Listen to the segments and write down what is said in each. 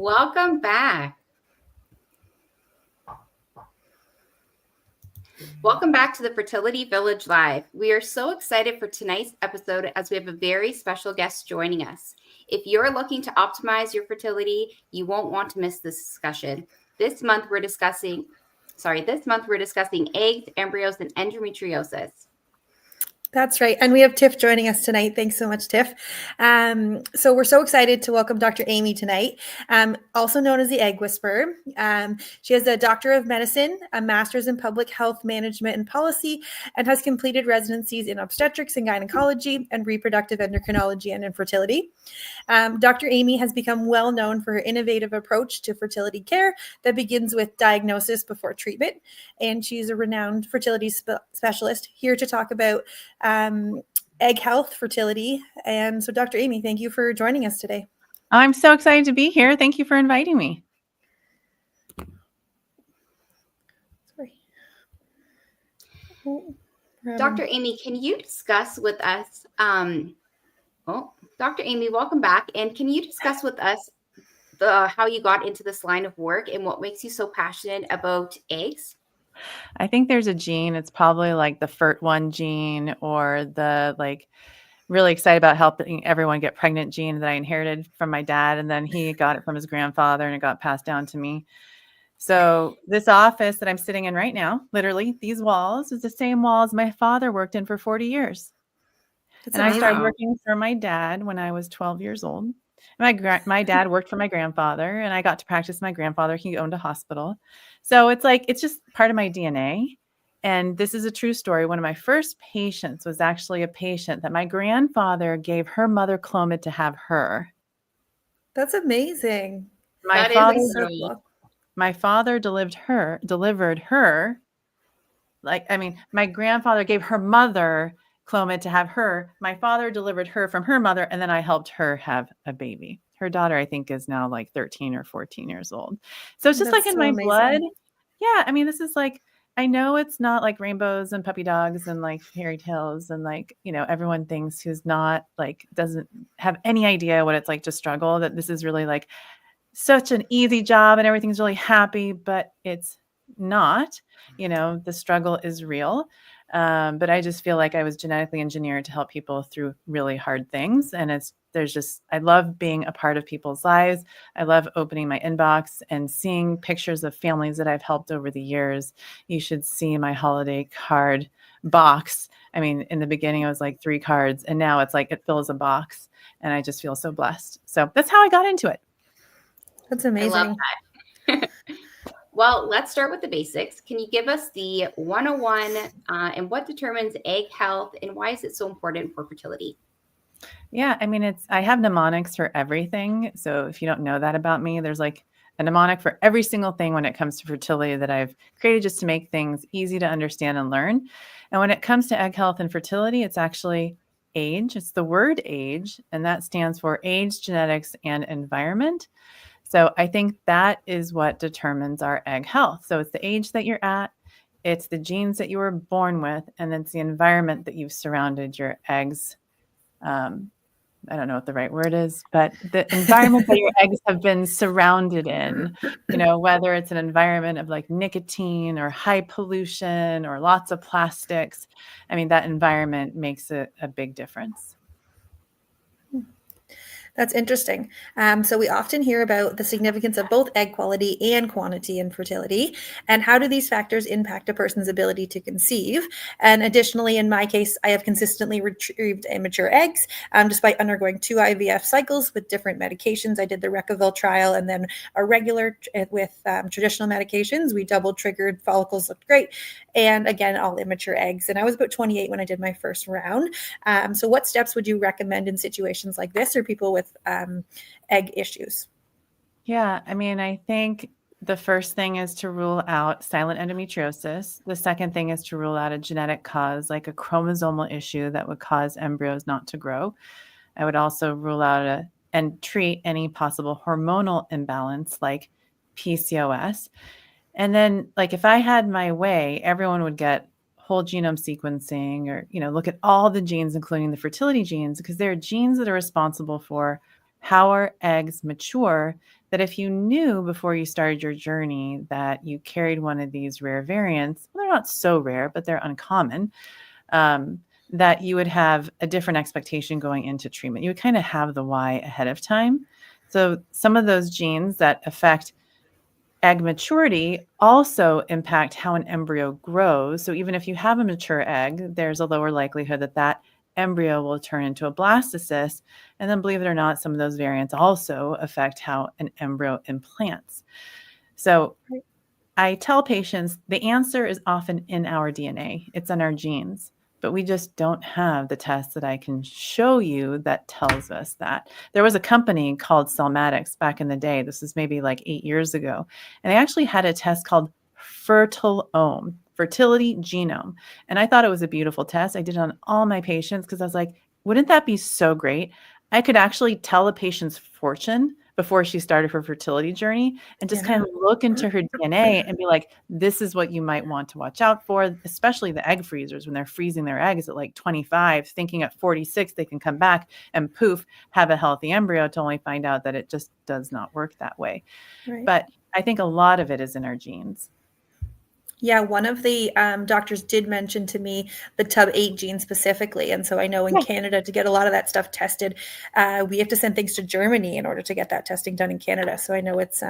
Welcome back. Welcome back to the Fertility Village Live. We are so excited for tonight's episode as we have a very special guest joining us. If you're looking to optimize your fertility, you won't want to miss this discussion. This month we're discussing eggs, embryos, and endometriosis. That's right. And we have Tiff joining us tonight. Thanks so much, Tiff. So we're so excited to welcome Dr. Aimee tonight, also known as the Egg Whisperer. She has a Doctor of Medicine, a Master's in Public Health Management and Policy, and has completed residencies in obstetrics and gynecology and reproductive endocrinology and infertility. Dr. Aimee has become well known for her innovative approach to fertility care that begins with diagnosis before treatment. And she's a renowned fertility specialist here to talk about egg health, fertility. And so, Dr. Aimee, thank you for joining us today. I'm so excited to be here. Thank you for inviting me. Sorry. Dr. Aimee, can you discuss with us, Dr. Aimee, welcome back. And can you discuss with us how you got into this line of work and what makes you so passionate about eggs? I think there's a gene. It's probably like the FERT1 gene or the really excited about helping everyone get pregnant gene that I inherited from my dad. And then he got it from his grandfather and it got passed down to me. So this office that I'm sitting in right now, literally these walls is the same walls my father worked in for 40 years. That's amazing. I started working for my dad when I was 12 years old. My dad worked for my grandfather and I got to practice my grandfather. He owned a hospital. So it's just part of my DNA. And this is a true story. One of my first patients was actually a patient that my grandfather gave her mother Clomid to have her. That's amazing. My father delivered her. My grandfather gave her mother Clomid to have her. My father delivered her from her mother, and then I helped her have a baby. Her daughter, I think, is now 13 or 14 years old. So it's just in my blood. Yeah. This is I know it's not like rainbows and puppy dogs and fairy tales and everyone thinks who's not doesn't have any idea what it's like to struggle, that this is really such an easy job and everything's really happy, but it's not. The struggle is real. But I just feel like I was genetically engineered to help people through really hard things. And I love being a part of people's lives. I love opening my inbox and seeing pictures of families that I've helped over the years. You should see my holiday card box. In the beginning, it was 3 cards, and now it's it fills a box, and I just feel so blessed. So that's how I got into it. That's amazing. I love that. Well, let's start with the basics. Can you give us the 101 and what determines egg health and why is it so important for fertility? Yeah, I have mnemonics for everything. So if you don't know that about me, there's a mnemonic for every single thing when it comes to fertility that I've created just to make things easy to understand and learn. And when it comes to egg health and fertility, it's actually age. It's the word age, and that stands for age, genetics, and environment. So I think that is what determines our egg health. So it's the age that you're at, it's the genes that you were born with, and it's the environment that you've surrounded your eggs. I don't know what the right word is, but the environment that your eggs have been surrounded in, whether it's an environment of nicotine or high pollution or lots of plastics, that environment makes a big difference. That's interesting. So we often hear about the significance of both egg quality and quantity in fertility, and how do these factors impact a person's ability to conceive? And additionally, in my case, I have consistently retrieved immature eggs, despite undergoing 2 IVF cycles with different medications. I did the Recaville trial and then a regular with traditional medications. We double triggered, follicles looked great. And again, all immature eggs. And I was about 28 when I did my first round. So what steps would you recommend in situations like this or people with egg issues? Yeah, I think the first thing is to rule out silent endometriosis. The second thing is to rule out a genetic cause, like a chromosomal issue that would cause embryos not to grow. I would also rule out and treat any possible hormonal imbalance like PCOS. And then if I had my way, everyone would get whole genome sequencing or, look at all the genes, including the fertility genes, because there are genes that are responsible for how our eggs mature that if you knew before you started your journey that you carried one of these rare variants, well, they're not so rare, but they're uncommon, that you would have a different expectation going into treatment. You would kind of have the why ahead of time. So some of those genes that affect egg maturity also impact how an embryo grows. So even if you have a mature egg, there's a lower likelihood that that embryo will turn into a blastocyst. And then, believe it or not, some of those variants also affect how an embryo implants. So I tell patients the answer is often in our DNA. It's in our genes, but we just don't have the test that I can show you that tells us that. There was a company called Cellmatics back in the day. This was maybe like 8 years ago. And they actually had a test called Fertilome, Fertility Genome. And I thought it was a beautiful test. I did it on all my patients because I was like, wouldn't that be so great? I could actually tell a patient's fortune before she started her fertility journey and just kind of look into her DNA and be like, this is what you might want to watch out for, especially the egg freezers when they're freezing their eggs at like 25, thinking at 46 they can come back and poof, have a healthy embryo, to only find out that it just does not work that way. Right. But I think a lot of it is in our genes. Yeah, one of the doctors did mention to me the TUB8 gene specifically. And so I know in Canada, to get a lot of that stuff tested, we have to send things to Germany in order to get that testing done in Canada. So I know it's,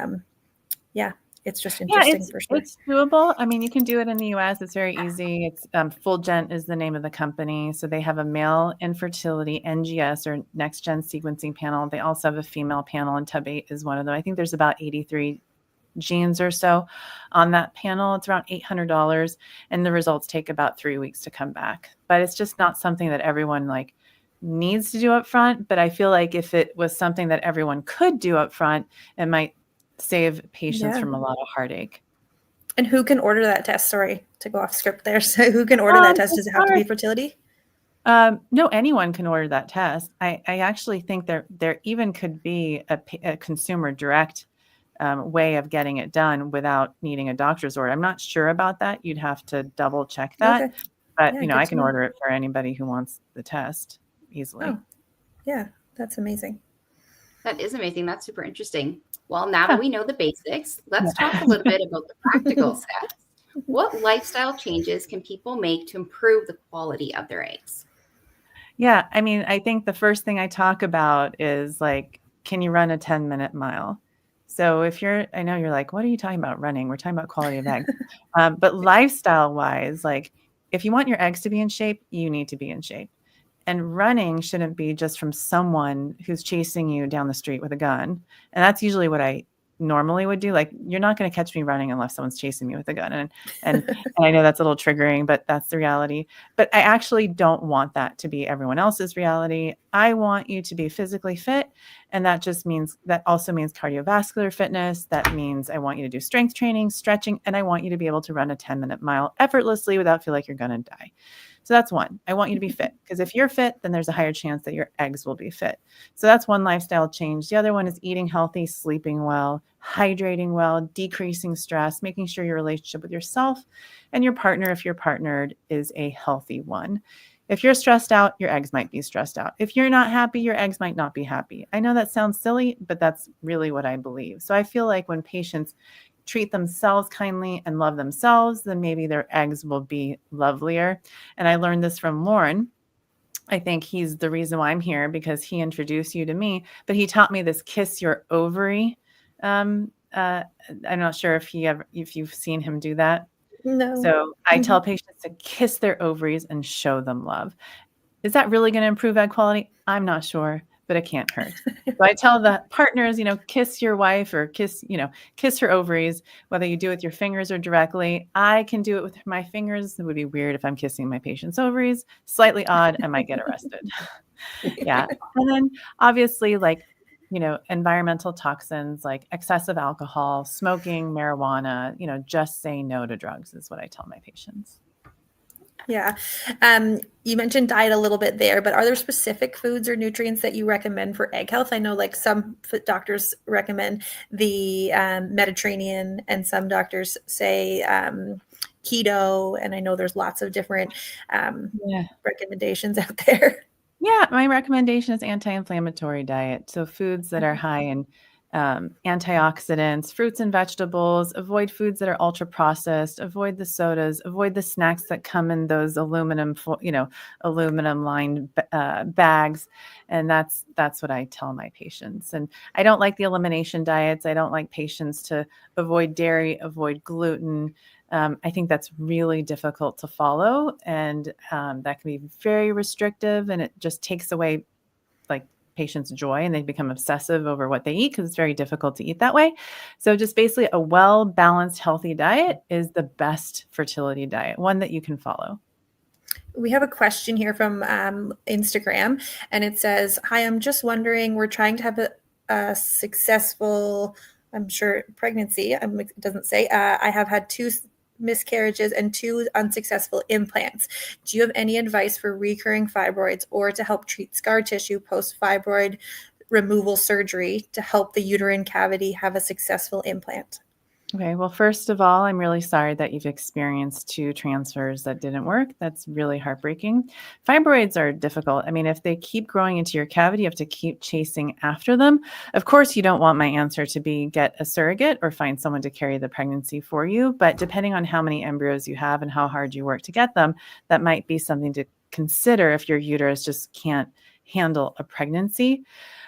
it's just interesting for sure. It's doable. I mean, you can do it in the US. It's very easy. It's Fulgent is the name of the company. So they have a male infertility NGS or next gen sequencing panel. They also have a female panel, and TUB8 is one of them. I think there's about 83 genes or so on that panel. It's around $800, and the results take about 3 weeks to come back. But it's just not something that everyone like needs to do up front. But I feel like if it was something that everyone could do up front, it might save patients from a lot of heartache. And who can order that test? Sorry to go off script there. So who can order that test? Does it have to be fertility? No, anyone can order that test. I actually think there even could be a consumer direct way of getting it done without needing a doctor's order. I'm not sure about that. You'd have to double check that. Okay. But, I can order it for anybody who wants the test easily. Oh, yeah, that's amazing. That is amazing. That's super interesting. Well, now that we know the basics, let's talk a little bit about the practical steps. What lifestyle changes can people make to improve the quality of their eggs? Yeah, I mean, I think the first thing I talk about is like, can you run a 10-minute mile? So I know you're like, what are you talking about running? We're talking about quality of eggs. But lifestyle wise, like if you want your eggs to be in shape, you need to be in shape. And running shouldn't be just from someone who's chasing you down the street with a gun. And that's usually what I normally would do. Like, you're not going to catch me running unless someone's chasing me with a gun. And I know that's a little triggering, but that's the reality. But I actually don't want that to be everyone else's reality. I want you to be physically fit. And that also means cardiovascular fitness. That means I want you to do strength training, stretching, and I want you to be able to run a 10-minute mile effortlessly without feeling like you're going to die. So that's one. I want you to be fit, because if you're fit, then there's a higher chance that your eggs will be fit. So that's one lifestyle change. The other one is eating healthy, sleeping well, hydrating well, decreasing stress, making sure your relationship with yourself and your partner, if you're partnered, is a healthy one. If you're stressed out, your eggs might be stressed out. If you're not happy, your eggs might not be happy. I know that sounds silly, but that's really what I believe. So I feel like when patients treat themselves kindly and love themselves, then maybe their eggs will be lovelier. And I learned this from Lauren. I think he's the reason why I'm here, because he introduced you to me, but he taught me this kiss your ovary. I'm not sure if you've seen him do that. No. So I tell patients to kiss their ovaries and show them love. Is that really going to improve egg quality? I'm not sure, but it can't hurt. So I tell the partners, kiss your wife or kiss her ovaries, whether you do it with your fingers or directly. I can do it with my fingers. It would be weird if I'm kissing my patient's ovaries. Slightly odd. I might get arrested. Yeah. And then obviously, environmental toxins like excessive alcohol, smoking, marijuana, just say no to drugs is what I tell my patients. Yeah. You mentioned diet a little bit there, but are there specific foods or nutrients that you recommend for egg health? I know some doctors recommend the Mediterranean, and some doctors say keto. And I know there's lots of different recommendations out there. Yeah, my recommendation is anti-inflammatory diet. So foods that are high in antioxidants, fruits and vegetables, avoid foods that are ultra processed, avoid the sodas, avoid the snacks that come in those aluminum lined bags. And that's what I tell my patients. And I don't like the elimination diets. I don't like patients to avoid dairy, avoid gluten. I think that's really difficult to follow, and that can be very restrictive, and it just takes away like patients' joy, and they become obsessive over what they eat because it's very difficult to eat that way. So just basically a well-balanced, healthy diet is the best fertility diet, one that you can follow. We have a question here from Instagram, and it says, "Hi, I'm just wondering, we're trying to have a successful, I'm sure, pregnancy. It doesn't say. I have had 2 miscarriages and 2 unsuccessful implants. Do you have any advice for recurring fibroids or to help treat scar tissue post-fibroid removal surgery to help the uterine cavity have a successful implant?" Okay, well, first of all, I'm really sorry that you've experienced 2 transfers that didn't work. That's really heartbreaking. Fibroids are difficult. I mean, if they keep growing into your cavity, you have to keep chasing after them. Of course, you don't want my answer to be get a surrogate or find someone to carry the pregnancy for you. But depending on how many embryos you have and how hard you work to get them, that might be something to consider if your uterus just can't handle a pregnancy.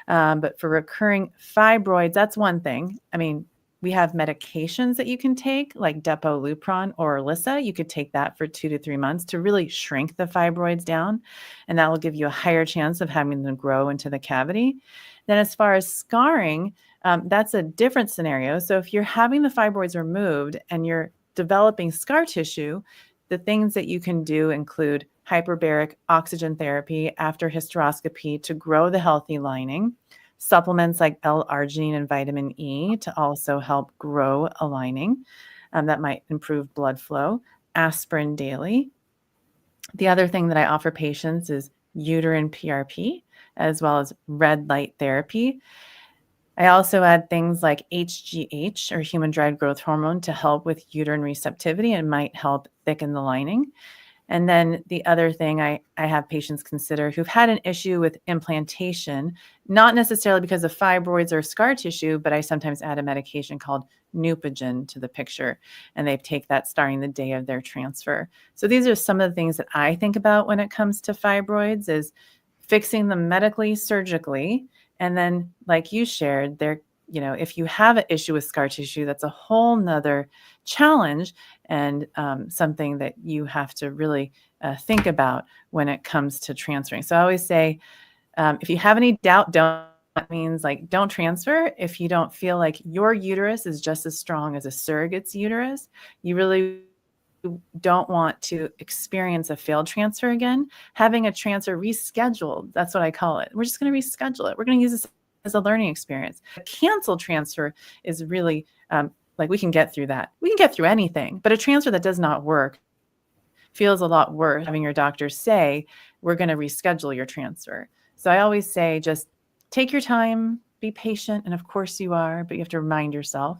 But for recurring fibroids, that's one thing. I mean, we have medications that you can take, like Depo-Lupron or Orlissa. You could take that for 2 to 3 months to really shrink the fibroids down, and that will give you a higher chance of having them grow into the cavity. Then as far as scarring, that's a different scenario. So if you're having the fibroids removed and you're developing scar tissue, the things that you can do include hyperbaric oxygen therapy after hysteroscopy to grow the healthy lining, supplements like L-arginine and vitamin E to also help grow a lining that might improve blood flow, aspirin daily. The other thing that I offer patients is uterine PRP, as well as red light therapy. I also add things like HGH, or human derived growth hormone, to help with uterine receptivity and might help thicken the lining. And then the other thing I have patients consider who've had an issue with implantation, not necessarily because of fibroids or scar tissue, but I sometimes add a medication called Neupogen to the picture, and they take that starting the day of their transfer. So these are some of the things that I think about when it comes to fibroids, is fixing them medically, surgically, and then like you shared, if you have an issue with scar tissue, that's a whole nother challenge and something that you have to really think about when it comes to transferring. So I always say, if you have any doubt, that means don't transfer. If you don't feel like your uterus is just as strong as a surrogate's uterus, you really don't want to experience a failed transfer again. Having a transfer rescheduled, that's what I call it. We're just going to reschedule it. We're going to use this as a learning experience. A canceled transfer is really we can get through that. We can get through anything, but a transfer that does not work feels a lot worse having your doctor say, we're going to reschedule your transfer. So I always say, just take your time, be patient. And of course you are, but you have to remind yourself,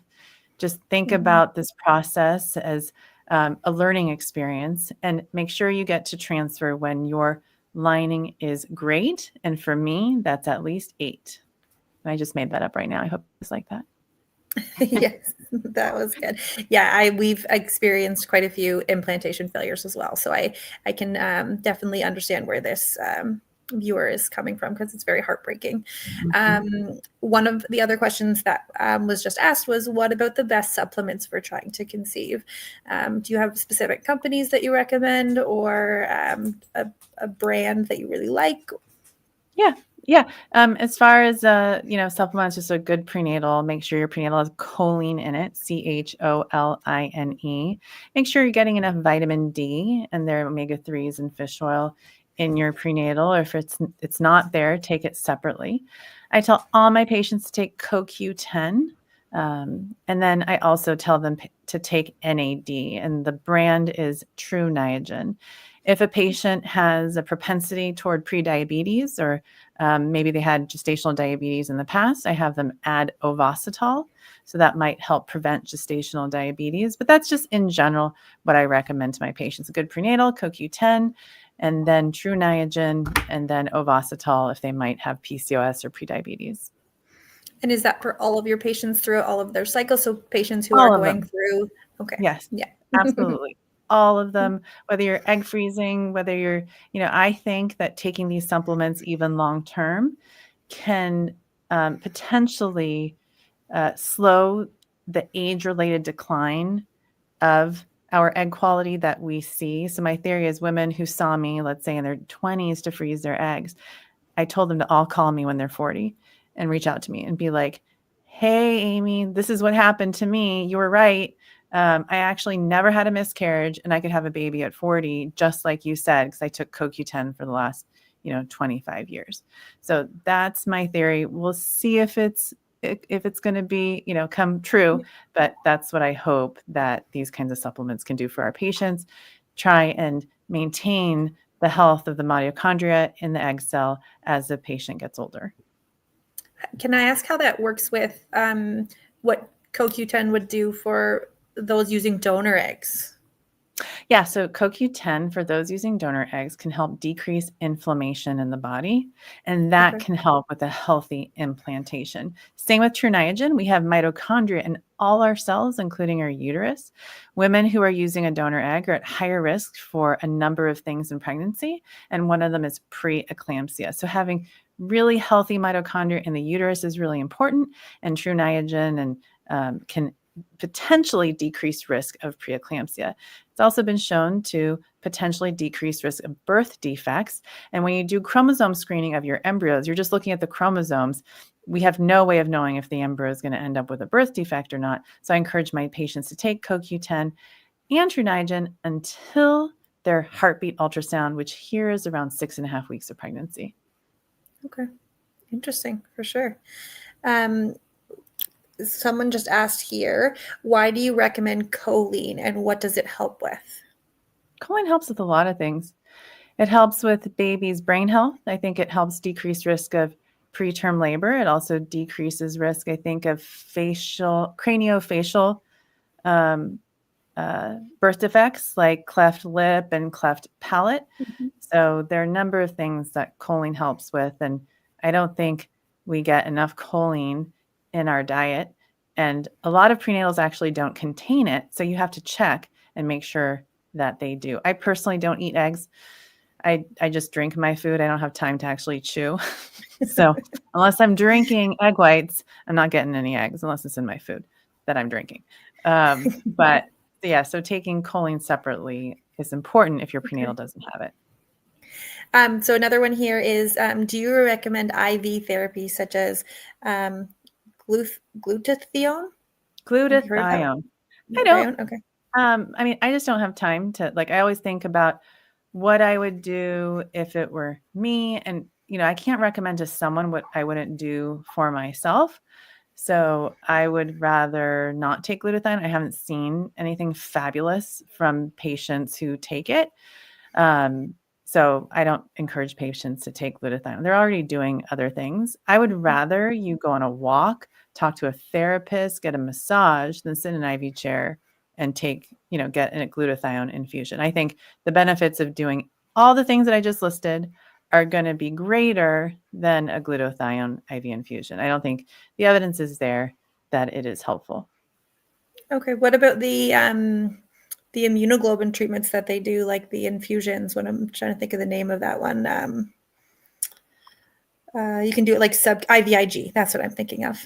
just think about this process as a learning experience, and make sure you get to transfer when your lining is great. And for me, that's at least 8. And I just made that up right now. I hope it's like that. Yes, that was good. Yeah, we've experienced quite a few implantation failures as well. So I can definitely understand where this viewer is coming from, because it's very heartbreaking. One of the other questions that was just asked was, what about the best supplements for trying to conceive? Do you have specific companies that you recommend, or a brand that you really like? Yeah. As far as, supplements, just a good prenatal, make sure your prenatal has choline in it, CHOLINE. Make sure you're getting enough vitamin D and their omega-3s and fish oil in your prenatal, or if it's not there, take it separately. I tell all my patients to take CoQ10. And then I also tell them to take NAD, and the brand is True Niagen. If a patient has a propensity toward prediabetes, or maybe they had gestational diabetes in the past, I have them add Ovasitol. So that might help prevent gestational diabetes. But that's just in general what I recommend to my patients. A good prenatal, CoQ10, and then True Niagen, and then Ovasitol if they might have PCOS or prediabetes. And is that for all of your patients throughout all of their cycles? So patients who All are of going them. through, okay. Yes, Yeah. absolutely. All of them, whether you're egg freezing, whether you're, I think that taking these supplements even long-term can potentially slow the age-related decline of our egg quality that we see. So my theory is women who saw me, let's say in their 20s to freeze their eggs, I told them to all call me when they're 40 and reach out to me and be like, hey, Aimee, this is what happened to me. You were right. I actually never had a miscarriage and I could have a baby at 40, just like you said, because I took CoQ10 for the last, 25 years. So that's my theory. We'll see if it's going to be, come true, but that's what I hope that these kinds of supplements can do for our patients. Try and maintain the health of the mitochondria in the egg cell as the patient gets older. Can I ask how that works with what CoQ10 would do for those using donor eggs? Yeah, so CoQ10 for those using donor eggs can help decrease inflammation in the body, and that can help with a healthy implantation. Same with True Niagen. We have mitochondria in all our cells, including our uterus. Women who are using a donor egg are at higher risk for a number of things in pregnancy, and one of them is preeclampsia. So having really healthy mitochondria in the uterus is really important, and True Niagen can potentially decrease risk of preeclampsia. It's also been shown to potentially decrease risk of birth defects. And when you do chromosome screening of your embryos, you're just looking at the chromosomes. We have no way of knowing if the embryo is going to end up with a birth defect or not. So I encourage my patients to take CoQ10 and True Niagen until their heartbeat ultrasound, which here is around 6.5 weeks of pregnancy. Okay. Interesting, for sure. Someone just asked here, why do you recommend choline and what does it help with? Choline helps with a lot of things. It helps with baby's brain health. I think it helps decrease risk of preterm labor. It also decreases risk, I think, of craniofacial birth defects like cleft lip and cleft palate. So there are a number of things that choline helps with. And I don't think we get enough choline in our diet. And a lot of prenatals actually don't contain it. So you have to check and make sure that they do. I personally don't eat eggs. I just drink my food. I don't have time to actually chew. So unless I'm drinking egg whites, I'm not getting any eggs unless it's in my food that I'm drinking. But yeah, so taking choline separately is important if your prenatal doesn't have it. So another one here is, do you recommend IV therapy such as glutathione? Glutathione. I don't. Okay. I just don't have time to, I always think about what I would do if it were me. And, I can't recommend to someone what I wouldn't do for myself. So I would rather not take glutathione. I haven't seen anything fabulous from patients who take it. So I don't encourage patients to take glutathione. They're already doing other things. I would rather you go on a walk, talk to a therapist, get a massage than sit in an IV chair and get a glutathione infusion. I think the benefits of doing all the things that I just listed are going to be greater than a glutathione IV infusion. I don't think the evidence is there that it is helpful. Okay. What about the immunoglobulin treatments that they do, like the infusions? When I'm trying to think of the name of that one, you can do it like IVIG. That's what I'm thinking of.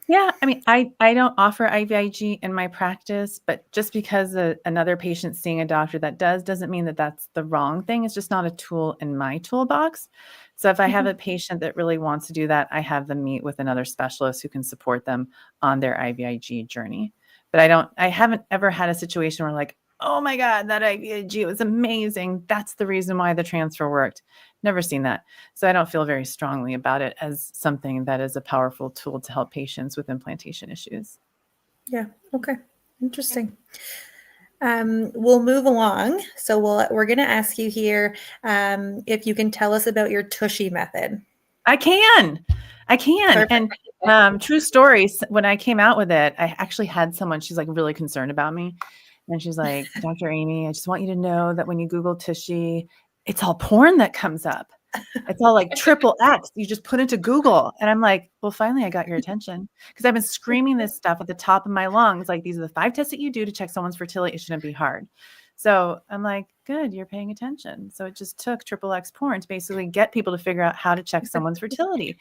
Yeah, I don't offer IVIG in my practice, but just because another patient's seeing a doctor that doesn't mean that that's the wrong thing. It's just not a tool in my toolbox. So if I have a patient that really wants to do that, I have them meet with another specialist who can support them on their IVIG journey. But I haven't ever had a situation where oh my God, that IVIG was amazing. That's the reason why the transfer worked. Never seen that. So I don't feel very strongly about it as something that is a powerful tool to help patients with implantation issues. Yeah. Okay. Interesting. We'll move along. So we're going to ask you here if you can tell us about your TUSHY method. I can. Perfect. And true stories. When I came out with it, I actually had someone, she's really concerned about me. And she's like, Dr. Aimee, I just want you to know that when you Google TUSHY, it's all porn that comes up. It's all like triple X. You just put into Google. And I'm like, well, finally I got your attention, because I've been screaming this stuff at the top of my lungs. Like, these are the 5 tests that you do to check someone's fertility. It shouldn't be hard. So I'm like, good, you're paying attention. So it just took triple X porn to basically get people to figure out how to check someone's fertility.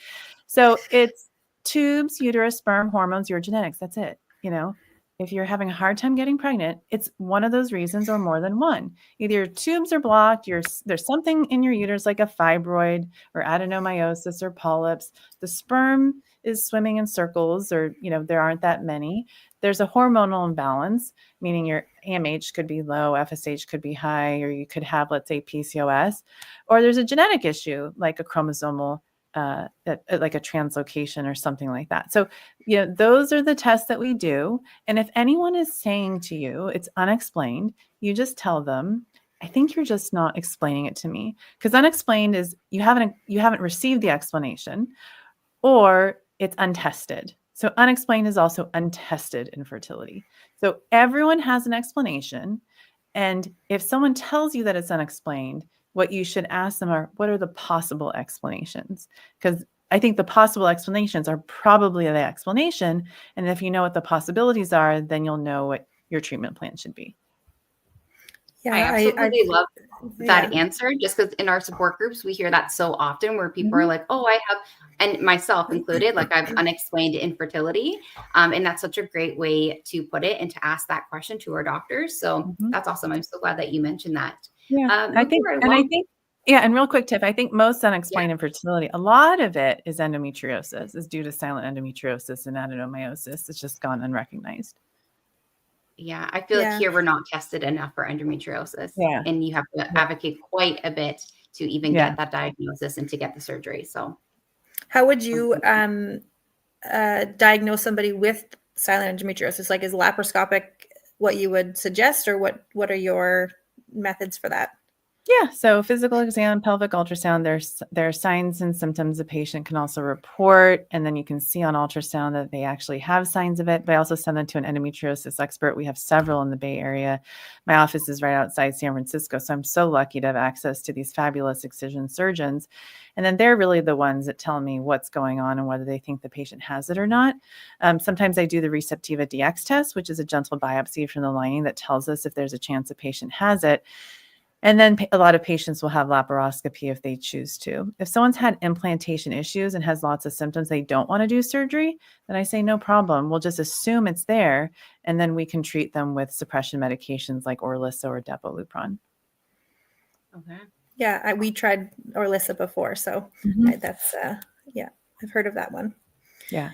So it's tubes, uterus, sperm, hormones, your genetics. That's it. You know, if you're having a hard time getting pregnant, it's one of those reasons or more than one. Either your tubes are blocked, there's something in your uterus like a fibroid or adenomyosis or polyps. The sperm is swimming in circles, or, you know, there aren't that many. There's a hormonal imbalance, meaning your AMH could be low, FSH could be high, or you could have, let's say, PCOS, or there's a genetic issue like a chromosomal like a translocation or something like that. So, you know, those are the tests that we do. And if anyone is saying to you it's unexplained, you just tell them, I think you're just not explaining it to me. Because unexplained is you haven't received the explanation, or it's untested. So unexplained is also untested infertility. So everyone has an explanation. And if someone tells you that it's unexplained, what you should ask them are, what are the possible explanations? Because I think the possible explanations are probably the explanation. And if you know what the possibilities are, then you'll know what your treatment plan should be. Yeah, I absolutely love that answer, just because in our support groups, we hear that so often, where people are like, oh, I have, and myself included, like, I've unexplained infertility. And that's such a great way to put it and to ask that question to our doctors. So that's awesome. I'm so glad that you mentioned that. Yeah, I think, and real quick, Tiff, I think most unexplained infertility, a lot of it is endometriosis, is due to silent endometriosis and adenomyosis. It's just gone unrecognized. Yeah, I feel like here we're not tested enough for endometriosis, and you have to advocate quite a bit to even get that diagnosis and to get the surgery. So, how would you diagnose somebody with silent endometriosis? Like, is laparoscopic what you would suggest, or what are your methods for that? Yeah. So physical exam, pelvic ultrasound, there are signs and symptoms a patient can also report. And then you can see on ultrasound that they actually have signs of it. But I also send them to an endometriosis expert. We have several in the Bay Area. My office is right outside San Francisco. So I'm so lucky to have access to these fabulous excision surgeons. And then they're really the ones that tell me what's going on and whether they think the patient has it or not. Sometimes I do the Receptiva DX test, which is a gentle biopsy from the lining that tells us if there's a chance a patient has it. And then a lot of patients will have laparoscopy if they choose to. If someone's had implantation issues and has lots of symptoms, they don't want to do surgery, then I say, no problem. We'll just assume it's there, and then we can treat them with suppression medications like Orlissa or Depo-Lupron. Okay. Yeah, we tried Orlissa before, so that's, I've heard of that one. Yeah.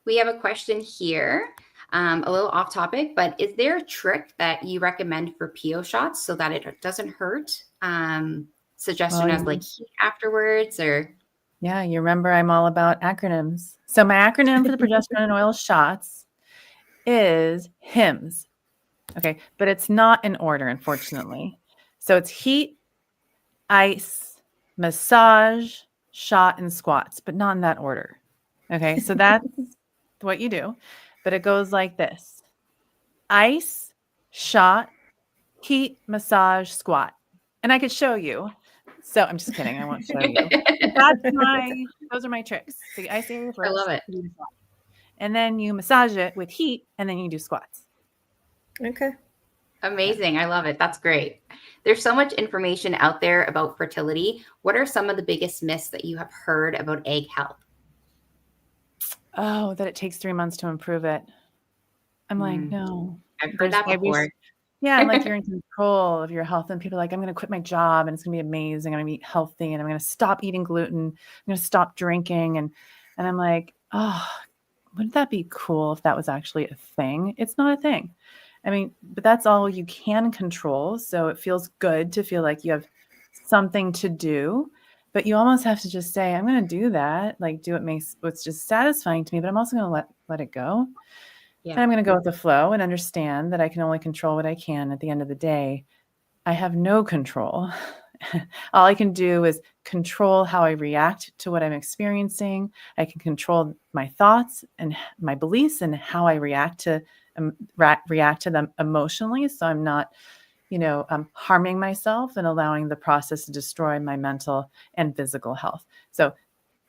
We have a question here. A little off topic, but is there a trick that you recommend for PO shots so that it doesn't hurt? Suggestion as like heat afterwards, or? Yeah, you remember I'm all about acronyms. So my acronym for the progesterone and oil shots is HIMS. Okay, but it's not in order, unfortunately. So it's heat, ice, massage, shot, and squats, but not in that order. Okay, so that's what you do. But it goes like this: ice, shot, heat, massage, squat. And I could show you. So I'm just kidding. I won't show you. Those are my tricks. So you ice area first. I love it. And then you massage it with heat, and then you do squats. Okay. Amazing. I love it. That's great. There's so much information out there about fertility. What are some of the biggest myths that you have heard about egg health? Oh, that it takes 3 months to improve it. I'm like, no. I've heard that before. Yeah, I'm like, you're in control of your health. And people are like, I'm going to quit my job and it's going to be amazing. I'm going to eat healthy and I'm going to stop eating gluten. I'm going to stop drinking. And I'm like, oh, wouldn't that be cool if that was actually a thing? It's not a thing. I mean, but that's all you can control. So it feels good to feel like you have something to do. But you almost have to just say, I'm going to do that, like do what's just satisfying to me, but I'm also going to let it go. Yeah. And I'm going to go with the flow and understand that I can only control what I can. At the end of the day, I have no control. All I can do is control how I react to what I'm experiencing. I can control my thoughts and my beliefs and how I react to them emotionally. So I'm not harming myself and allowing the process to destroy my mental and physical health. So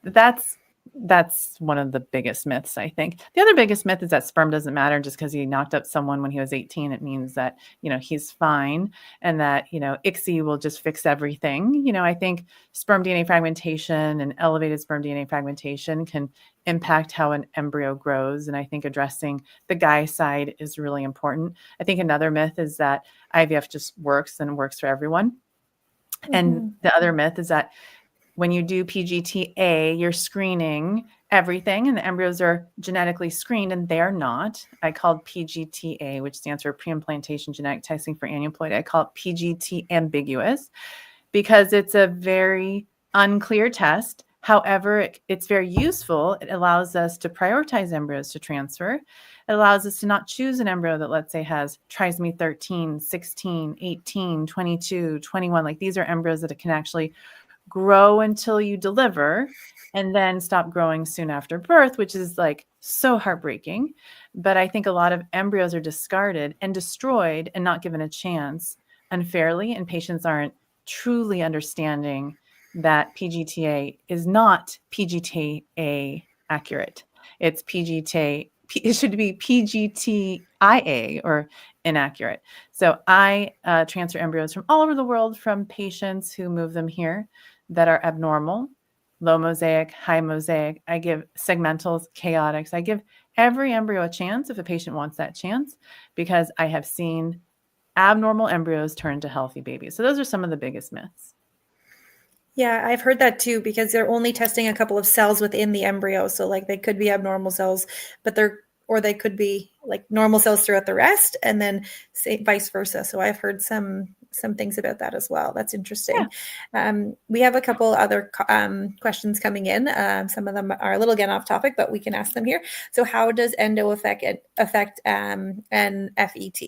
that's one of the biggest myths, I think. The other biggest myth is that sperm doesn't matter. Just because he knocked up someone when he was 18, it means that, he's fine, and that, ICSI will just fix everything. I think sperm DNA fragmentation and elevated sperm DNA fragmentation can impact how an embryo grows. And I think addressing the guy side is really important. I think another myth is that IVF just works and works for everyone. Mm-hmm. And the other myth is that when you do PGTA, you're screening everything, and the embryos are genetically screened, and they're not. I called PGTA, which stands for pre-implantation genetic testing for aneuploidy. I call it PGT ambiguous because it's a very unclear test. However, it's very useful. It allows us to prioritize embryos to transfer. It allows us to not choose an embryo that, let's say, has trisomy 13, 16, 18, 22, 21. Like, these are embryos that it can actually grow until you deliver and then stop growing soon after birth, which is like so heartbreaking. But I think a lot of embryos are discarded and destroyed and not given a chance unfairly, and patients aren't truly understanding that PGTA is not PGTA accurate. It's PGTA. It should be PGTIA or inaccurate. So I transfer embryos from all over the world from patients who move them here that are abnormal, low mosaic, high mosaic. I give segmentals, chaotics. I give every embryo a chance if a patient wants that chance, because I have seen abnormal embryos turn to healthy babies. So those are some of the biggest myths. Yeah, I've heard that too, because they're only testing a couple of cells within the embryo. So like they could be abnormal cells, but they could be like normal cells throughout the rest, and then say vice versa. So I've heard some things about that as well. That's interesting. Yeah. We have a couple other questions coming in. Some of them are a little again off topic, but we can ask them here. So how does endo affect an FET?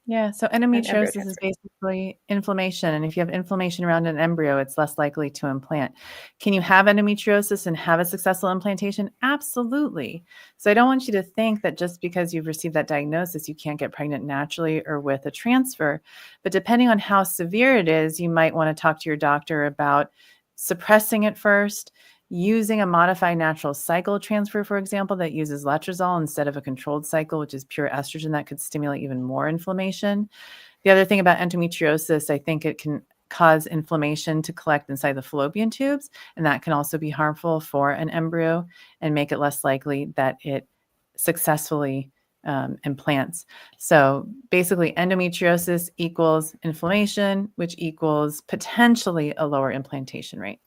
Yeah, so endometriosis is basically inflammation. And if you have inflammation around an embryo, it's less likely to implant. Can you have endometriosis and have a successful implantation? Absolutely. So I don't want you to think that just because you've received that diagnosis, you can't get pregnant naturally or with a transfer. But depending on how severe it is, you might want to talk to your doctor about suppressing it first, using a modified natural cycle transfer, for example, that uses letrozole instead of a controlled cycle, which is pure estrogen, that could stimulate even more inflammation. The other thing about endometriosis, I think it can cause inflammation to collect inside the fallopian tubes, and that can also be harmful for an embryo and make it less likely that it successfully implants. So basically, endometriosis equals inflammation, which equals potentially a lower implantation rate.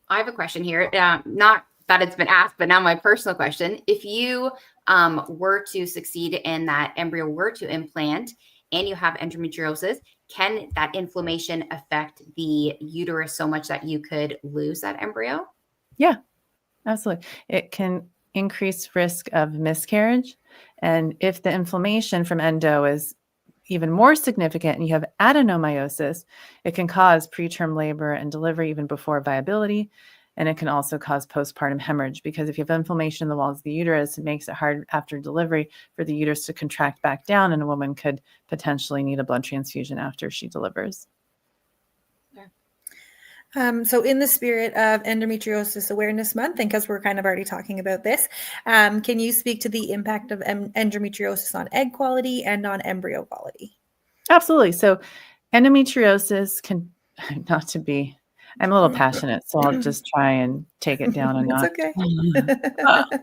I have a question here. Not that it's been asked, but now my personal question. If you were to succeed and that embryo were to implant and you have endometriosis, can that inflammation affect the uterus so much that you could lose that embryo? Yeah, absolutely. It can increase risk of miscarriage. And if the inflammation from endo is even more significant and you have adenomyosis, it can cause preterm labor and delivery even before viability. And it can also cause postpartum hemorrhage, because if you have inflammation in the walls of the uterus, it makes it hard after delivery for the uterus to contract back down, and a woman could potentially need a blood transfusion after she delivers. So in the spirit of Endometriosis Awareness Month, and because we're kind of already talking about this, can you speak to the impact of endometriosis on egg quality and on embryo quality? Absolutely. So endometriosis can, not to be, I'm a little passionate, so I'll just try and take it down a notch. It's okay.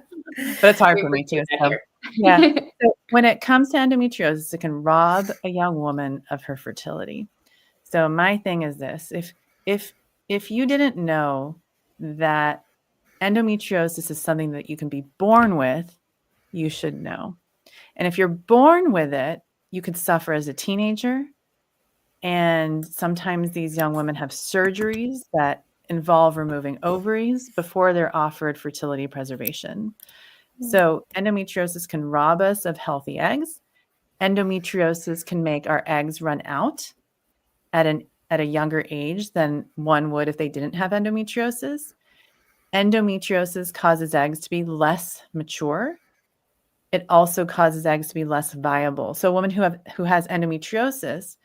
But it's hard for me too. So, yeah. So when it comes to endometriosis, it can rob a young woman of her fertility. So my thing is this: if you didn't know that endometriosis is something that you can be born with, you should know. And if you're born with it, you could suffer as a teenager. And sometimes these young women have surgeries that involve removing ovaries before they're offered fertility preservation. So endometriosis can rob us of healthy eggs. Endometriosis can make our eggs run out at a younger age than one would if they didn't have endometriosis. Endometriosis causes eggs to be less mature. it also causes eggs to be less viable. So a woman who has endometriosis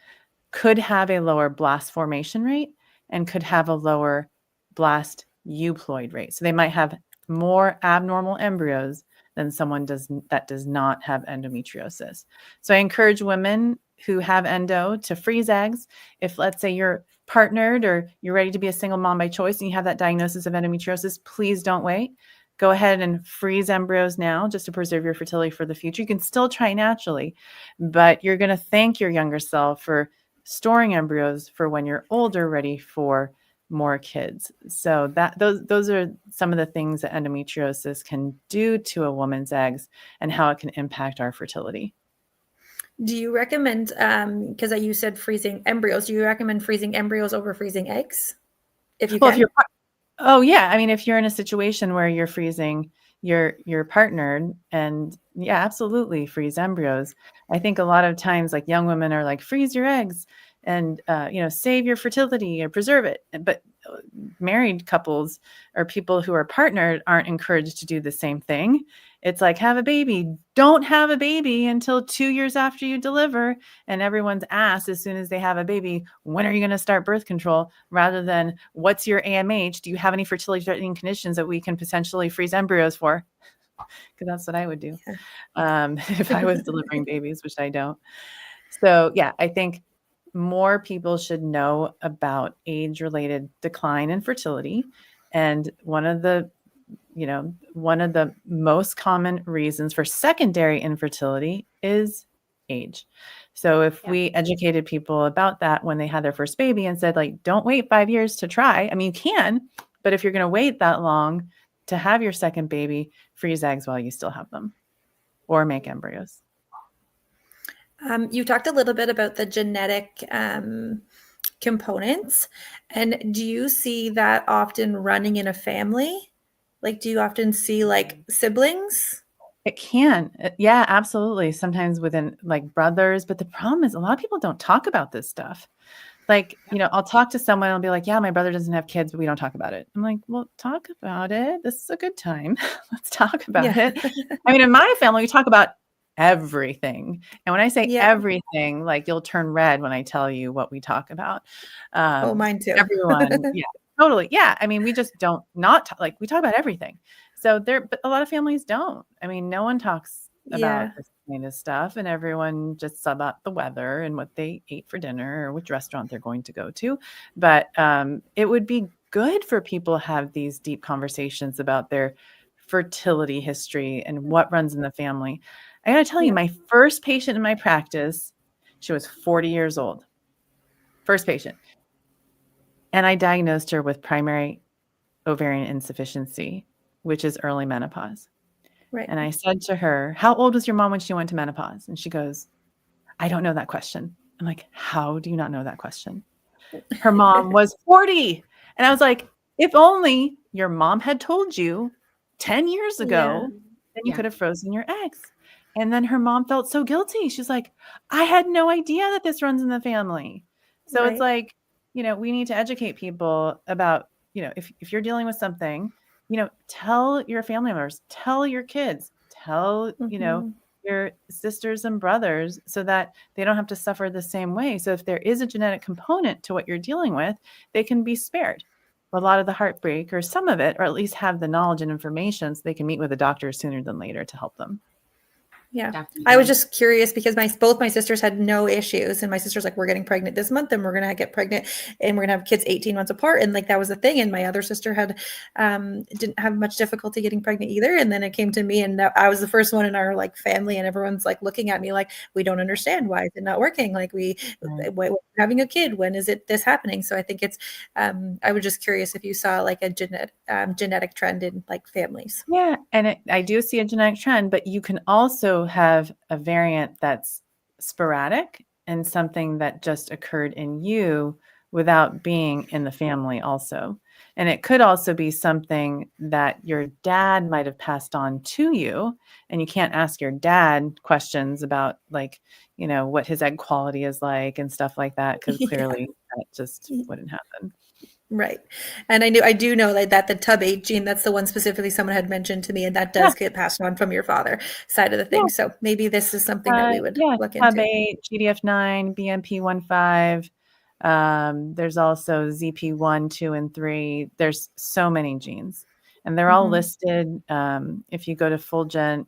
could have a lower blast formation rate and could have a lower blast euploid rate. So they might have more abnormal embryos than someone that does not have endometriosis. So I encourage women who have endo to freeze eggs. If, let's say, you're partnered or you're ready to be a single mom by choice and you have that diagnosis of endometriosis, please don't wait. Go ahead and freeze embryos now just to preserve your fertility for the future. You can still try naturally, but you're going to thank your younger self for storing embryos for when you're older, ready for more kids. So those are some of the things that endometriosis can do to a woman's eggs and how it can impact our fertility. Do you recommend, because you said freezing embryos, do you recommend freezing embryos over freezing eggs? If you can? Oh yeah. I mean, if you're in a situation where you're freezing your partner, and yeah, absolutely freeze embryos. I think a lot of times like young women are like, freeze your eggs and, save your fertility or preserve it. But married couples or people who are partnered aren't encouraged to do the same thing. It's like, have a baby. Don't have a baby until 2 years after you deliver. And everyone's asked as soon as they have a baby, when are you going to start birth control? Rather than, what's your AMH? Do you have any fertility threatening conditions that we can potentially freeze embryos for? Because that's what I would do if I was delivering babies, which I don't. So yeah, I think more people should know about age-related decline in fertility. And one of the most common reasons for secondary infertility is age. So if we educated people about that when they had their first baby and said, like, don't wait 5 years to try. I mean, you can, but if you're going to wait that long to have your second baby, freeze eggs while you still have them or make embryos. You talked a little bit about the genetic components. And do you see that often running in a family? Like, do you often see like siblings? It can. Yeah, absolutely. Sometimes within like brothers. But the problem is a lot of people don't talk about this stuff. Like, I'll talk to someone and I'll be like, yeah, my brother doesn't have kids, but we don't talk about it. I'm like, well, talk about it. This is a good time. Let's talk about it. I mean, in my family, we talk about everything. And when I say everything, like you'll turn red when I tell you what we talk about. Oh, mine too. Everyone. Yeah, totally. Yeah. I mean, we just don't not like we talk about everything. So but a lot of families don't. I mean, no one talks about this kind of stuff, and everyone just sub out the weather and what they ate for dinner or which restaurant they're going to go to. But it would be good for people to have these deep conversations about their fertility history and what runs in the family. I got to tell you, my first patient in my practice, she was 40 years old. First patient. And I diagnosed her with primary ovarian insufficiency, which is early menopause. Right. And I said to her, how old was your mom when she went to menopause? And she goes, I don't know that question. I'm like, how do you not know that question? Her mom was 40. And I was like, if only your mom had told you 10 years ago, then you could have frozen your eggs. And then her mom felt so guilty. She's like, I had no idea that this runs in the family. So it's like, we need to educate people about, if you're dealing with something, tell your family members, tell your kids, tell, your sisters and brothers so that they don't have to suffer the same way. So if there is a genetic component to what you're dealing with, they can be spared a lot of the heartbreak or some of it, or at least have the knowledge and information so they can meet with a doctor sooner than later to help them. Yeah. Definitely. I was just curious because both my sisters had no issues, and my sister's like, we're getting pregnant this month and we're going to get pregnant and we're going to have kids 18 months apart. And like, that was the thing. And my other sister didn't have much difficulty getting pregnant either. And then it came to me, and I was the first one in our like family, and everyone's like looking at me like, we don't understand. Why is it not working? Like we're having a kid. When is this happening? So I think it's, I was just curious if you saw like a genetic trend in like families. Yeah. And I do see a genetic trend, but you can also have a variant that's sporadic and something that just occurred in you without being in the family also. And it could also be something that your dad might have passed on to you, and you can't ask your dad questions about like, what his egg quality is like and stuff like that, because clearly that just wouldn't happen. Right. And I do know that the TUB8 gene, that's the one specifically someone had mentioned to me, and that does get passed on from your father side of the thing. Yeah. So maybe this is something that we would look into. TUB8, GDF9, BMP15. There's also ZP1, 2, and 3. There's so many genes, and they're all listed. If you go to Fulgent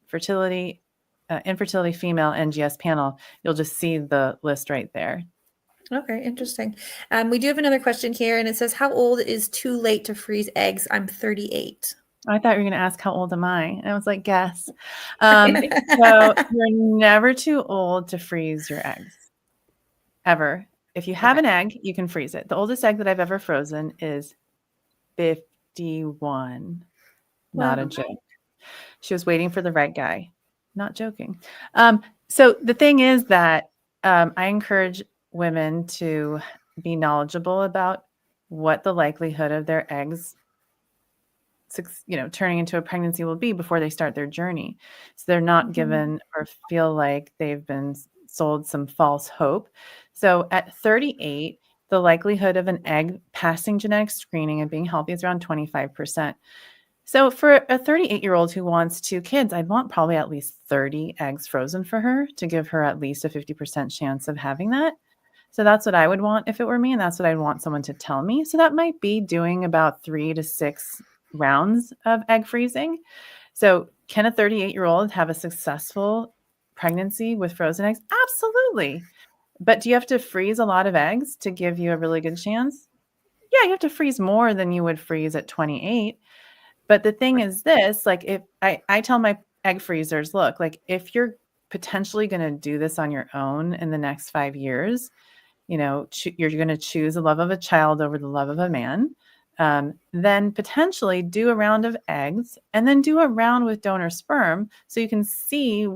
Fertility, Infertility Female NGS panel, you'll just see the list right there. Okay, interesting. We do have another question here, and it says, how old is too late to freeze eggs? I'm 38. I thought you were going to ask, how old am I? And I was like, guess. So you're never too old to freeze your eggs, ever. If you have an egg, you can freeze it. The oldest egg that I've ever frozen is 51. Not a joke. She was waiting for the right guy. Not joking. So the thing is that I encourage women to be knowledgeable about what the likelihood of their eggs turning into a pregnancy will be before they start their journey. So they're not given or feel like they've been sold some false hope. So at 38, the likelihood of an egg passing genetic screening and being healthy is around 25%. So for a 38-year-old who wants 2 kids, I'd want probably at least 30 eggs frozen for her to give her at least a 50% chance of having that. So that's what I would want if it were me, and that's what I'd want someone to tell me. So that might be doing about 3 to 6 rounds of egg freezing. So can a 38-year-old have a successful pregnancy with frozen eggs? Absolutely. But do you have to freeze a lot of eggs to give you a really good chance? Yeah, you have to freeze more than you would freeze at 28. But the thing is this, like, if I tell my egg freezers, look, like, if you're potentially going to do this on your own in the next 5 years, you're going to choose the love of a child over the love of a man, then potentially do a round of eggs and then do a round with donor sperm so you can see,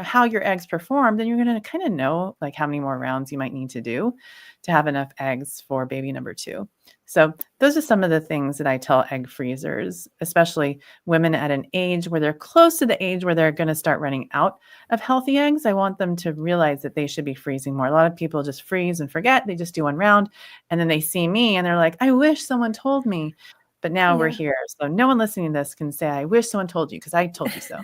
how your eggs performed. And you're going to kind of know like how many more rounds you might need to do to have enough eggs for baby number 2. So those are some of the things that I tell egg freezers, especially women at an age where they're close to the age where they're going to start running out of healthy eggs. I want them to realize that they should be freezing more. A lot of people just freeze and forget. They just do one round and then they see me and they're like, I wish someone told me. But now we're here. So no one listening to this can say, I wish someone told you, because I told you so.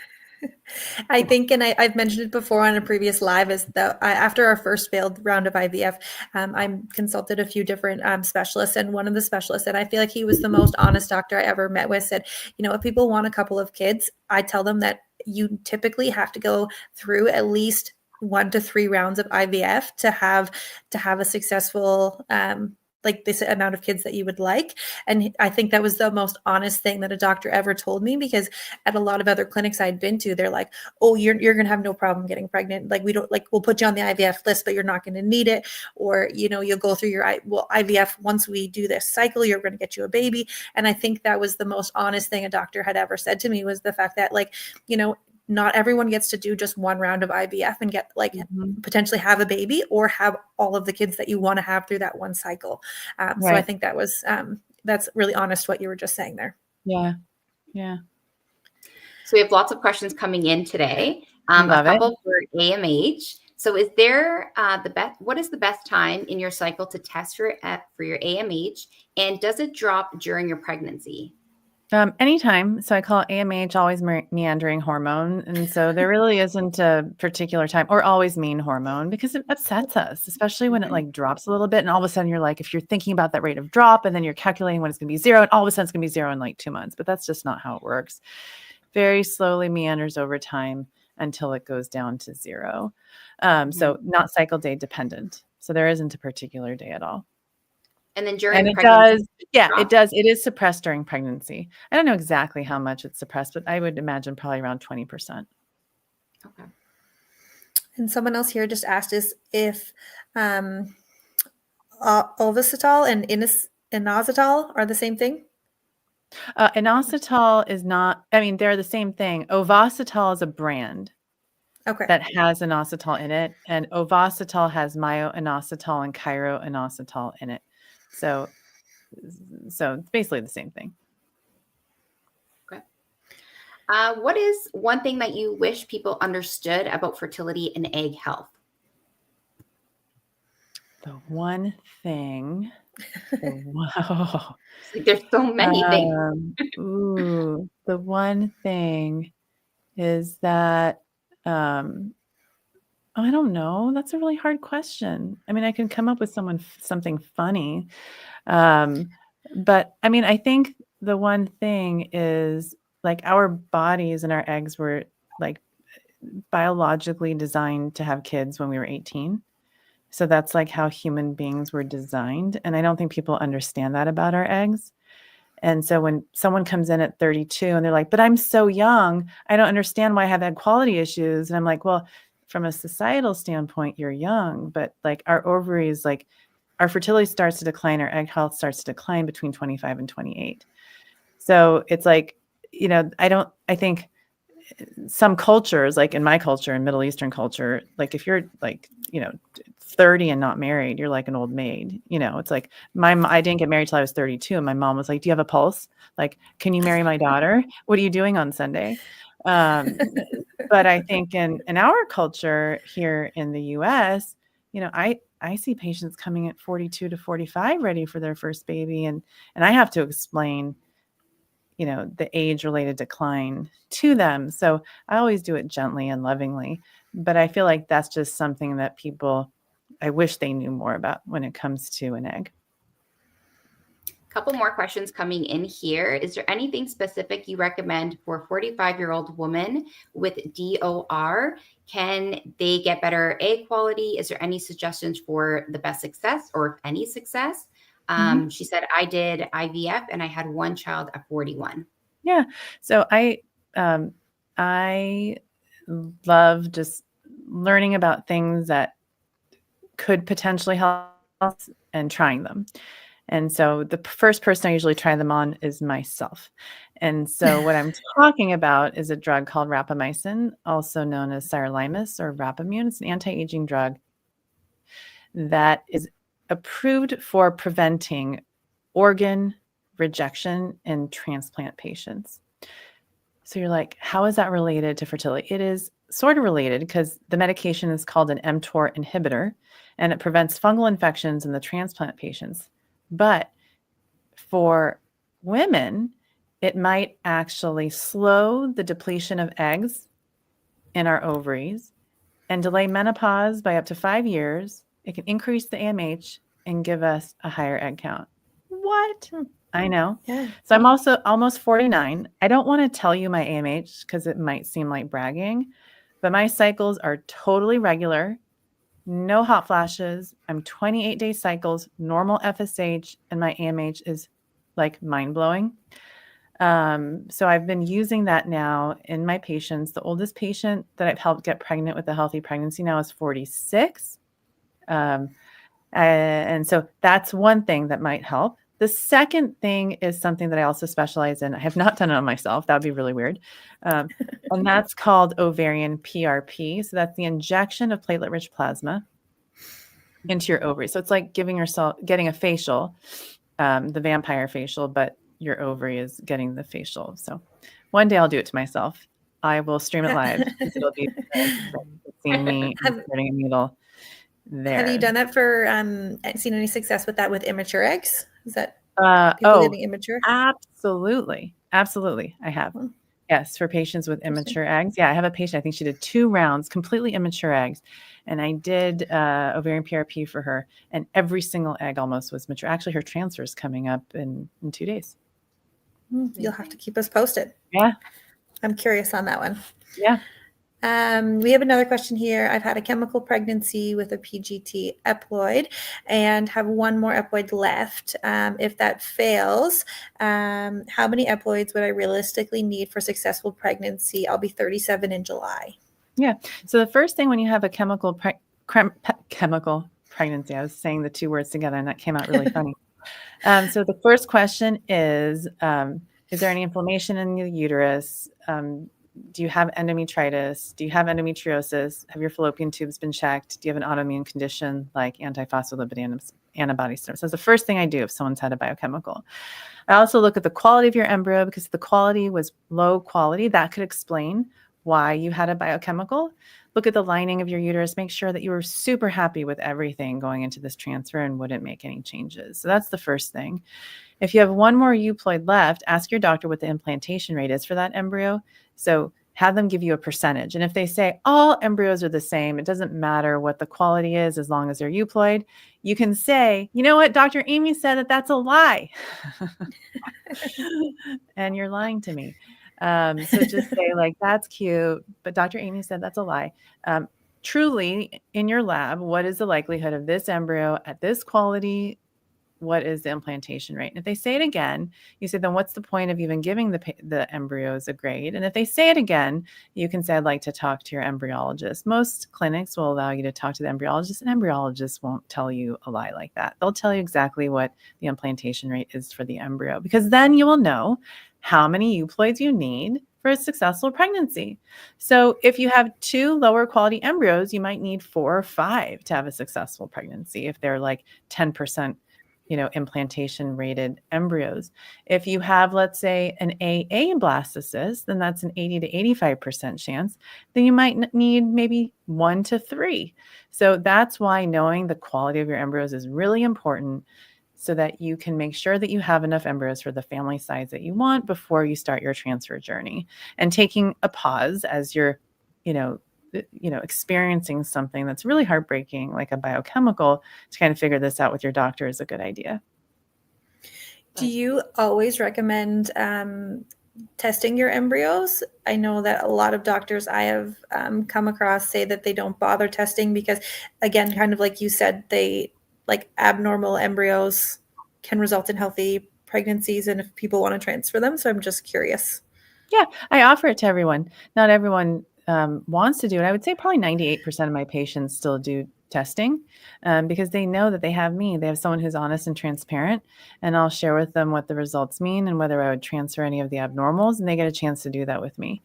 I think, and I've mentioned it before on a previous live, is that after our first failed round of IVF, I consulted a few different specialists, and one of the specialists, and I feel like he was the most honest doctor I ever met with, said, if people want a couple of kids, I tell them that you typically have to go through at least 1 to 3 rounds of IVF to have a successful like this amount of kids that you would like. And I think that was the most honest thing that a doctor ever told me, because at a lot of other clinics I'd been to, they're like, oh, you're going to have no problem getting pregnant. Like, we'll put you on the IVF list, but you're not going to need it. Or, you'll go through your IVF. Once we do this cycle, you're going to get you a baby. And I think that was the most honest thing a doctor had ever said to me, was the fact that, like, not everyone gets to do just one round of IVF and get potentially have a baby or have all of the kids that you want to have through that one cycle. Right. So I think that was, that's really honest what you were just saying there. Yeah. Yeah. So we have lots of questions coming in today. A couple for AMH. So is there what is the best time in your cycle to test for your AMH, and does it drop during your pregnancy? Anytime. So I call AMH always meandering hormone. And so there really isn't a particular time, or always mean hormone, because it upsets us, especially when it like drops a little bit. And all of a sudden you're like, if you're thinking about that rate of drop and then you're calculating when it's going to be 0, and all of a sudden it's going to be 0 in like 2 months, but that's just not how it works. Very slowly meanders over time until it goes down to 0. So not cycle day dependent. So there isn't a particular day at all. And then during pregnancy, it does. It is suppressed during pregnancy. I don't know exactly how much it's suppressed, but I would imagine probably around 20%. Okay. And someone else here just asked us if Ovasitol and inositol are the same thing. Inositol is not. I mean, they're the same thing. Ovasitol is a brand. Okay. That has inositol in it, and Ovasitol has myo-inositol and chiro-inositol in it. So it's basically the same thing. Okay. What is one thing that you wish people understood about fertility and egg health? The one thing Wow. It's like there's so many things. The one thing is that, I don't know. That's a really hard question. I mean, I can come up with something funny. But I mean, I think the one thing is like our bodies and our eggs were like biologically designed to have kids when we were 18. So that's like how human beings were designed. And I don't think people understand that about our eggs. And so when someone comes in at 32 and they're like, but I'm so young, I don't understand why I have egg quality issues. And I'm like, well, from a societal standpoint, you're young, but like our ovaries, like our fertility starts to decline, our egg health starts to decline between 25 and 28. So it's like, I think some cultures, like in my culture, in Middle Eastern culture, like if you're like, 30 and not married, you're like an old maid. It's like I didn't get married till I was 32. And my mom was like, do you have a pulse? Like, can you marry my daughter? What are you doing on Sunday? But I think in our culture here in the US, I see patients coming at 42 to 45 ready for their first baby. And I have to explain, the age-related decline to them. So I always do it gently and lovingly, but I feel like that's just something that I wish they knew more about when it comes to an egg. Couple more questions coming in here. Is there anything specific you recommend for a 45-year-old woman with DOR? Can they get better egg quality? Is there any suggestions for the best success or if any success? She said, I did IVF and I had one child at 41. Yeah. So I love just learning about things that could potentially help and trying them. And so the first person I usually try them on is myself. And so what I'm talking about is a drug called rapamycin, also known as sirolimus or Rapamune. It's an anti-aging drug that is approved for preventing organ rejection in transplant patients. So you're like, how is that related to fertility? It is sort of related because the medication is called an mTOR inhibitor, and it prevents fungal infections in the transplant patients. But for women, it might actually slow the depletion of eggs in our ovaries and delay menopause by up to 5 years. It can increase the AMH and give us a higher egg count. What? I know. Yeah. So I'm also almost 49. I don't want to tell you my AMH because it might seem like bragging, but my cycles are totally regular. No hot flashes. I'm 28-day cycles, normal FSH, and my AMH is like mind-blowing. So I've been using that now in my patients. The oldest patient that I've helped get pregnant with a healthy pregnancy now is 46. And so that's one thing that might help. The second thing is something that I also specialize in. I have not done it on myself. That would be really weird. And that's called ovarian PRP. So that's the injection of platelet-rich plasma into your ovaries. So it's like getting a facial, the vampire facial, but your ovary is getting the facial. So one day I'll do it to myself. I will stream it live because it'll be seeing me inserting a needle there. Have you done that for seen any success with that with immature eggs? Is that people getting immature? Absolutely. I have. Yes, for patients with immature eggs. Yeah, I have a patient. I think she did 2 rounds, completely immature eggs. And I did ovarian PRP for her. And every single egg almost was mature. Actually, her transfer is coming up in 2 days. You'll have to keep us posted. Yeah. I'm curious on that one. Yeah. We have another question here. I've had a chemical pregnancy with a PGT eploid and have one more eploid left. If that fails, how many eploids would I realistically need for successful pregnancy? I'll be 37 in July. Yeah. So the first thing when you have a chemical pregnancy, I was saying the 2 words together and that came out really funny. So the first question is there any inflammation in the uterus? Do you have endometritis? Do you have endometriosis? Have your fallopian tubes been checked? Do you have an autoimmune condition like antiphospholipid antibody syndrome? So that's the first thing I do if someone's had a biochemical. I also look at the quality of your embryo because if the quality was low quality, that could explain why you had a biochemical. Look at the lining of your uterus. Make sure that you were super happy with everything going into this transfer and wouldn't make any changes. So that's the first thing. If you have one more euploid left, ask your doctor what the implantation rate is for that embryo. So have them give you a percentage. And if they say all embryos are the same, it doesn't matter what the quality is as long as they're euploid, you can say, you know what, Dr. Aimee said that that's a lie. And you're lying to me. So just say like, that's cute, but Dr. Aimee said that's a lie. Truly in your lab, what is the likelihood of this embryo at this quality? What is the implantation rate? And if they say it again, you say, then what's the point of even giving the embryos a grade? And if they say it again, you can say, I'd like to talk to your embryologist. Most clinics will allow you to talk to the embryologist, and embryologists won't tell you a lie like that. They'll tell you exactly what the implantation rate is for the embryo, because then you will know how many euploids you need for a successful pregnancy. So if you have 2 lower quality embryos, you might need 4 or 5 to have a successful pregnancy if they're like 10% implantation rated embryos. If you have, let's say, an AA blastocyst, then that's an 80 to 85% chance. Then you might need maybe 1 to 3. So that's why knowing the quality of your embryos is really important, so that you can make sure that you have enough embryos for the family size that you want before you start your transfer journey. And taking a pause as you're, experiencing something that's really heartbreaking, like a biochemical, to kind of figure this out with your doctor is a good idea. Do you always recommend testing your embryos? I know that a lot of doctors I have come across say that they don't bother testing because, again, kind of like you said, they like abnormal embryos can result in healthy pregnancies and if people want to transfer them. So I'm just curious. Yeah, I offer it to everyone. Not everyone wants to do it. I would say probably 98% of my patients still do testing because they know that they have me. They have someone who's honest and transparent, and I'll share with them what the results mean and whether I would transfer any of the abnormals, and they get a chance to do that with me.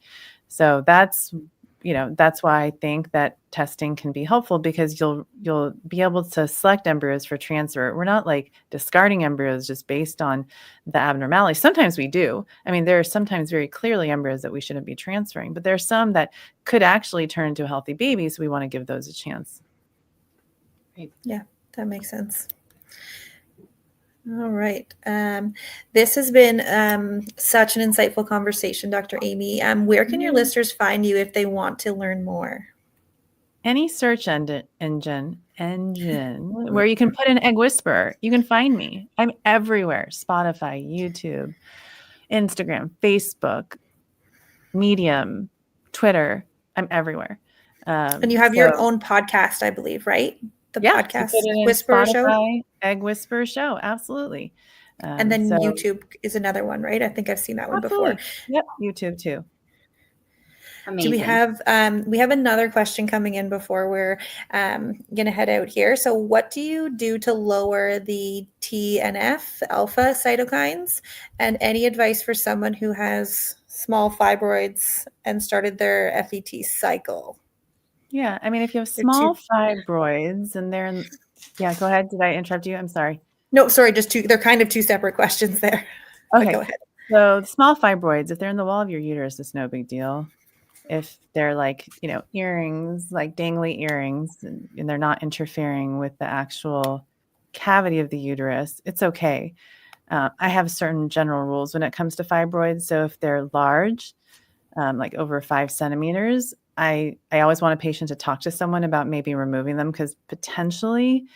So that's why I think that testing can be helpful, because you'll be able to select embryos for transfer. We're not like discarding embryos just based on the abnormality. Sometimes we do. I mean, there are sometimes very clearly embryos that we shouldn't be transferring, but there are some that could actually turn into a healthy baby. So we want to give those a chance. Right. Yeah, that makes sense. All right. This has been such an insightful conversation, Dr. Aimee. Where can your listeners find you if they want to learn more? Any search engine where you can put in Egg Whisperer, you can find me. I'm everywhere. Spotify, YouTube, Instagram, Facebook, Medium, Twitter. I'm everywhere. And you have your own podcast, I believe, right? The podcast Whisperer Show? Egg Whisperer Show. Absolutely. And then YouTube is another one, right? I think I've seen that one before. Yep. YouTube too. Amazing. Do we have another question coming in before we're going to head out here. So what do you do to lower the TNF alpha cytokines? And any advice for someone who has small fibroids and started their FET cycle? Yeah. I mean, if you have small fibroids and they're in, yeah, go ahead. Did I interrupt you? I'm sorry. No, sorry. They're kind of 2 separate questions there. Okay. Go ahead. So the small fibroids, if they're in the wall of your uterus, it's no big deal. If they're like, earrings, like dangly earrings, and they're not interfering with the actual cavity of the uterus, it's okay. I have certain general rules when it comes to fibroids. So if they're large, like over 5 centimeters, I always want a patient to talk to someone about maybe removing them, because potentially,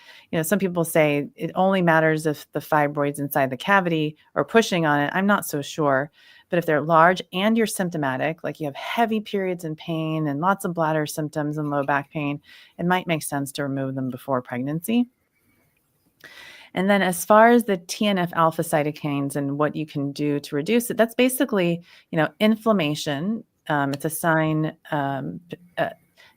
some people say it only matters if the fibroid's inside the cavity or pushing on it. I'm not so sure. But if they're large and you're symptomatic, like you have heavy periods and pain and lots of bladder symptoms and low back pain, it might make sense to remove them before pregnancy. And then as far as the TNF alpha cytokines and what you can do to reduce it, that's basically, inflammation. It's a sign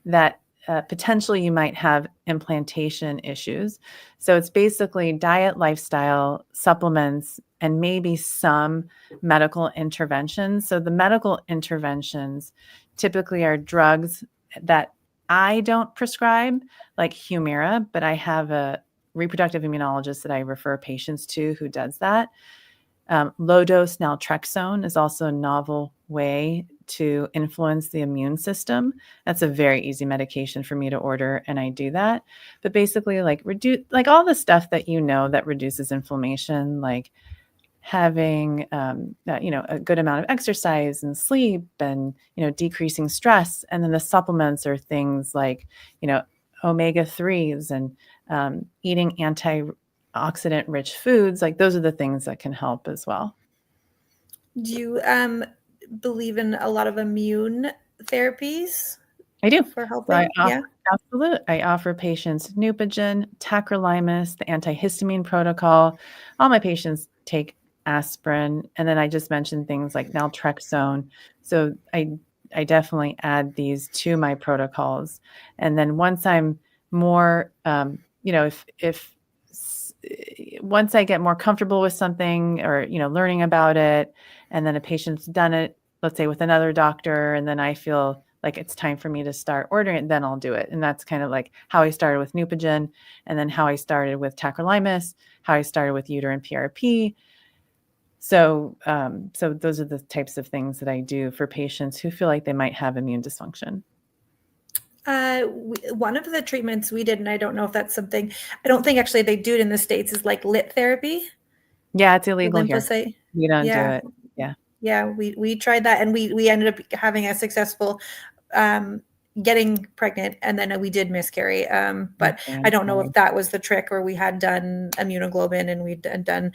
that potentially you might have implantation issues. So it's basically diet, lifestyle, supplements, and maybe some medical interventions. So the medical interventions typically are drugs that I don't prescribe, like Humira, but I have a reproductive immunologist that I refer patients to who does that. Low dose naltrexone is also a novel way to influence the immune system. That's a very easy medication for me to order, and I do that. But basically, like all the stuff that that reduces inflammation, like having a good amount of exercise and sleep, and decreasing stress. And then the supplements are things like omega-3s and eating antioxidant rich foods. Like those are the things that can help as well. Do you believe in a lot of immune therapies? I do. For helping? Absolutely. I offer patients Neupogen, tacrolimus, the antihistamine protocol. All my patients take aspirin. And then I just mentioned things like naltrexone. So I definitely add these to my protocols. And then once I'm more, once I get more comfortable with something, or, learning about it, and then a patient's done it, let's say with another doctor, and then I feel like it's time for me to start ordering it, then I'll do it. And that's kind of like how I started with Neupogen, and then how I started with tacrolimus, how I started with uterine PRP. So those are the types of things that I do for patients who feel like they might have immune dysfunction. One of the treatments we did, and I don't know if that's something, I don't think actually they do it in the States, is like lit therapy. Yeah, it's illegal here. We don't do it. Yeah. Yeah, we tried that, and we ended up having a successful getting pregnant, and then we did miscarry. But I don't know if that was the trick, or we had done immunoglobulin and we'd done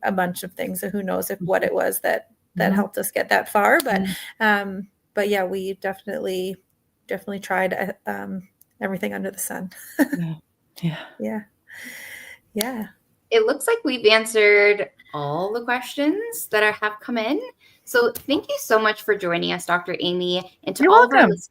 a bunch of things. So who knows what it was that helped us get that far. But yeah, we definitely tried everything under the sun. Yeah. It looks like we've answered all the questions that have come in. So thank you so much for joining us, Dr. Aimee, and to all of our listeners.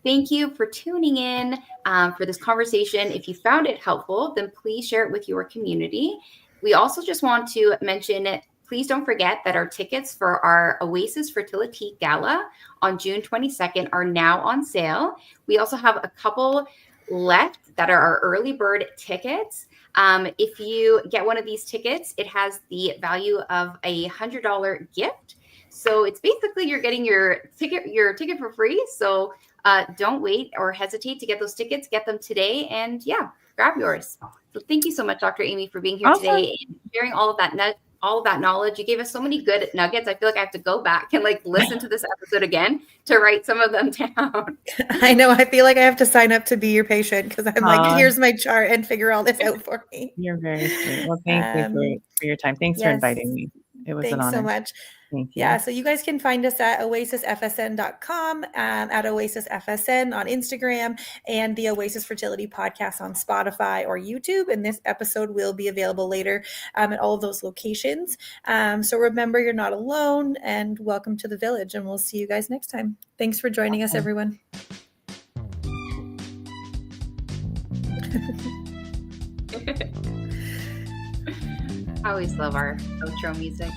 Thank you for tuning in for this conversation. If you found it helpful, then please share it with your community. We also just want to mention, please don't forget that our tickets for our Oasis Fertility Gala on June 22nd are now on sale. We also have a couple left that are our early bird tickets. If you get one of these tickets, it has the value of a $100 gift. So it's basically you're getting your ticket for free. So don't wait or hesitate to get those tickets. Get them today, and grab yours. So thank you so much, Dr. Aimee, for being here today and sharing all of that knowledge. You gave us so many good nuggets. I feel like I have to go back and listen to this episode again to write some of them down. I know. I feel like I have to sign up to be your patient, because I'm here's my chart, and figure all this out for me. You're very sweet. Well, thank you for your time. Thanks for inviting me. It was an honor. Thanks so much. Thank you. Yeah, so you guys can find us at oasisfsn.com, at oasisfsn on Instagram, and the Oasis Fertility Podcast on Spotify or YouTube. And this episode will be available later at all of those locations. So remember, you're not alone, and welcome to the village. And we'll see you guys next time. Thanks for joining us, everyone. I always love our outro music.